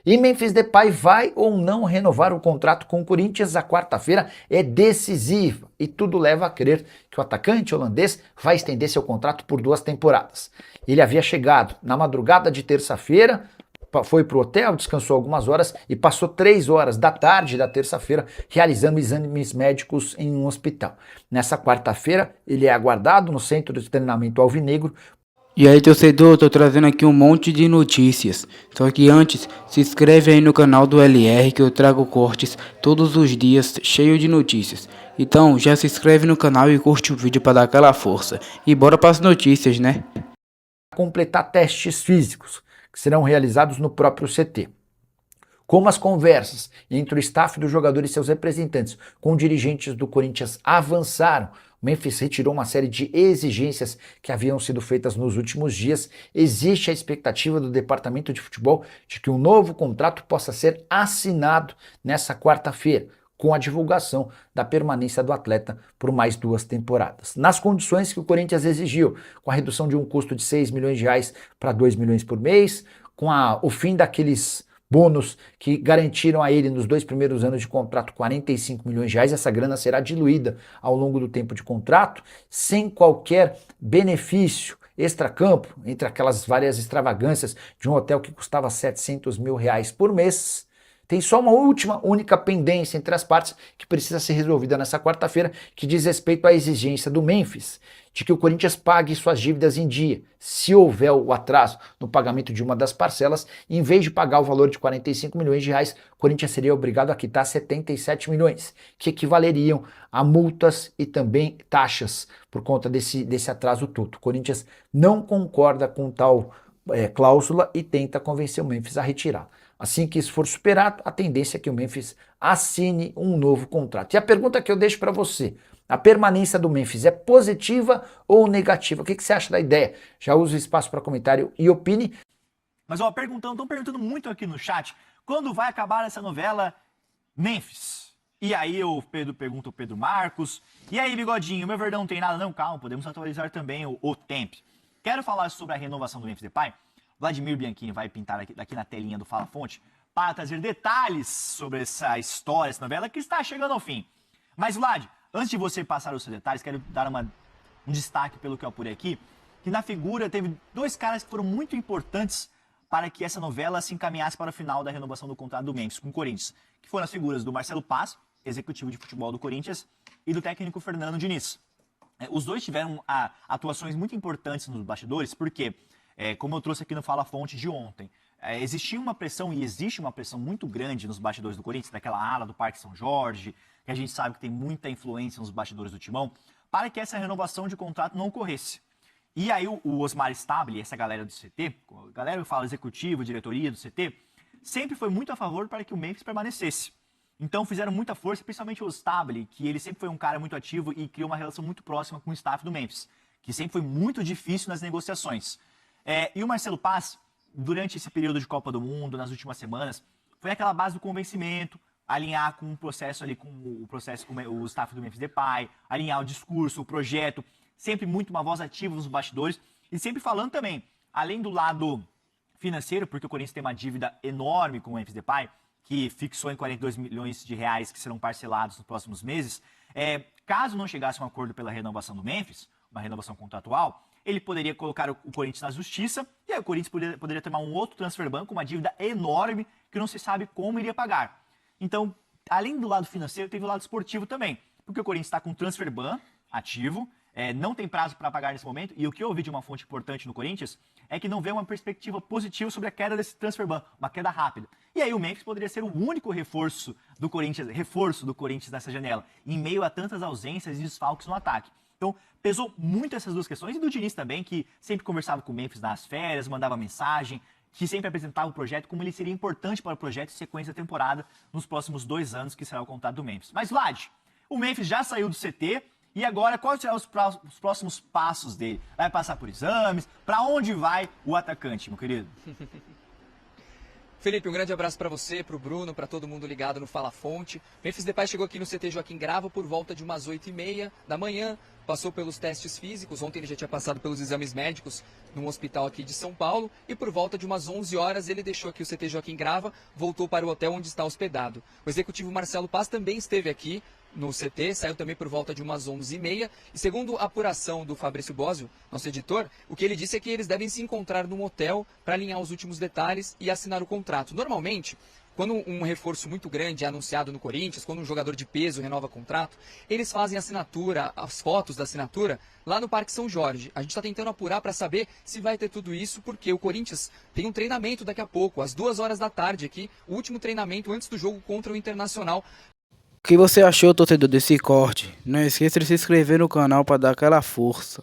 E Memphis Depay vai ou não renovar o contrato com o Corinthians? A quarta-feira é decisiva e tudo leva a crer que o atacante holandês vai estender seu contrato por 2 temporadas. Ele havia chegado na madrugada de terça-feira, foi para o hotel, descansou algumas horas e passou 3 horas da tarde da terça-feira realizando exames médicos em um hospital. Nessa quarta-feira, ele é aguardado no centro de treinamento alvinegro. E aí, torcedor, tô trazendo aqui um monte de notícias. Só que antes, se inscreve aí no canal do LR que eu trago cortes todos os dias cheio de notícias. Então, já se inscreve no canal e curte o vídeo para dar aquela força. E bora para as notícias, né? Completar testes físicos, que serão realizados no próprio CT. Como as conversas entre o staff do jogador e seus representantes com dirigentes do Corinthians avançaram, o Memphis retirou uma série de exigências que haviam sido feitas nos últimos dias. Existe a expectativa do departamento de futebol de que um novo contrato possa ser assinado nessa quarta-feira, com a divulgação da permanência do atleta por mais 2 temporadas. Nas condições que o Corinthians exigiu, com a redução de um custo de 6 milhões de reais para 2 milhões por mês, com o fim daqueles bônus que garantiram a ele nos 2 primeiros anos de contrato 45 milhões de reais, essa grana será diluída ao longo do tempo de contrato, sem qualquer benefício extracampo, entre aquelas várias extravagâncias de um hotel que custava 700 mil reais por mês. Tem só uma única pendência entre as partes que precisa ser resolvida nessa quarta-feira, que diz respeito à exigência do Memphis de que o Corinthians pague suas dívidas em dia. Se houver o atraso no pagamento de uma das parcelas, em vez de pagar o valor de 45 milhões de reais, o Corinthians seria obrigado a quitar 77 milhões, que equivaleriam a multas e também taxas por conta desse atraso todo. O Corinthians não concorda com tal cláusula e tenta convencer o Memphis a retirar. Assim que isso for superado, a tendência é que o Memphis assine um novo contrato. E a pergunta que eu deixo para você, a permanência do Memphis é positiva ou negativa? O que você acha da ideia? Já usa o espaço para comentário e opine. Mas ó, estão perguntando muito aqui no chat, quando vai acabar essa novela Memphis? E aí o Pedro pergunta, o Pedro Marcos, e aí Bigodinho, meu verdão não tem nada? Não, calma, podemos atualizar também o tempo. Quero falar sobre a renovação do Memphis Depay. Vladimir Bianchini vai pintar aqui na telinha do Fala Fonte para trazer detalhes sobre essa história, essa novela que está chegando ao fim. Mas Vlad, antes de você passar os seus detalhes, quero dar um destaque pelo que eu apurei aqui, que na figura teve 2 caras que foram muito importantes para que essa novela se encaminhasse para o final da renovação do contrato do Memphis com o Corinthians, que foram as figuras do Marcelo Paz, executivo de futebol do Corinthians, e do técnico Fernando Diniz. Os dois tiveram atuações muito importantes nos bastidores, porque como eu trouxe aqui no Fala Fonte de ontem, existia uma pressão e existe uma pressão muito grande nos bastidores do Corinthians, daquela ala do Parque São Jorge, que a gente sabe que tem muita influência nos bastidores do Timão, para que essa renovação de contrato não ocorresse. E aí o Osmar Stabile, essa galera do CT, a galera que fala executivo, diretoria do CT, sempre foi muito a favor para que o Memphis permanecesse. Então fizeram muita força, principalmente o Stabile, que ele sempre foi um cara muito ativo e criou uma relação muito próxima com o staff do Memphis, que sempre foi muito difícil nas negociações. E o Marcelo Paz, durante esse período de Copa do Mundo, nas últimas semanas, foi aquela base do convencimento, alinhar com o processo ali, com o staff do Memphis Depay, alinhar o discurso, o projeto, sempre muito uma voz ativa nos bastidores, e sempre falando também, além do lado financeiro, porque o Corinthians tem uma dívida enorme com o Memphis Depay, que fixou em 42 milhões de reais que serão parcelados nos próximos meses, caso não chegasse a um acordo pela renovação do Memphis, uma renovação contratual, ele poderia colocar o Corinthians na justiça, e aí o Corinthians poderia tomar um outro transfer ban com uma dívida enorme que não se sabe como iria pagar. Então, além do lado financeiro, teve o lado esportivo também, porque o Corinthians está com transfer ban ativo, não tem prazo para pagar nesse momento, e o que eu ouvi de uma fonte importante no Corinthians é que não vê uma perspectiva positiva sobre a queda desse transfer ban, uma queda rápida. E aí o Memphis poderia ser o único reforço do Corinthians nessa janela, em meio a tantas ausências e desfalques no ataque. Então, pesou muito essas 2 questões, e do Diniz também, que sempre conversava com o Memphis nas férias, mandava mensagem, que sempre apresentava o projeto, como ele seria importante para o projeto e sequência da temporada nos próximos 2 anos, que será o contrato do Memphis. Mas, Vlad, o Memphis já saiu do CT, e agora quais serão os próximos passos dele? Vai passar por exames? Para onde vai o atacante, meu querido? Felipe, um grande abraço para você, para o Bruno, para todo mundo ligado no Fala Fonte. Memphis Depay chegou aqui no CT Joaquim Grava por volta de umas 8h30 da manhã, passou pelos testes físicos, ontem ele já tinha passado pelos exames médicos num hospital aqui de São Paulo, e por volta de umas 11 horas ele deixou aqui o CT Joaquim Grava, voltou para o hotel onde está hospedado. O executivo Marcelo Paz também esteve aqui no CT, saiu também por volta de umas 11h30, e segundo a apuração do Fabrício Bósio, nosso editor, o que ele disse é que eles devem se encontrar num hotel para alinhar os últimos detalhes e assinar o contrato. Normalmente, quando um reforço muito grande é anunciado no Corinthians, quando um jogador de peso renova contrato, eles fazem a assinatura, as fotos da assinatura, lá no Parque São Jorge. A gente está tentando apurar para saber se vai ter tudo isso, porque o Corinthians tem um treinamento daqui a pouco, às 2 horas da tarde aqui, o último treinamento antes do jogo contra o Internacional. O que você achou, torcedor, desse corte? Não esqueça de se inscrever no canal para dar aquela força.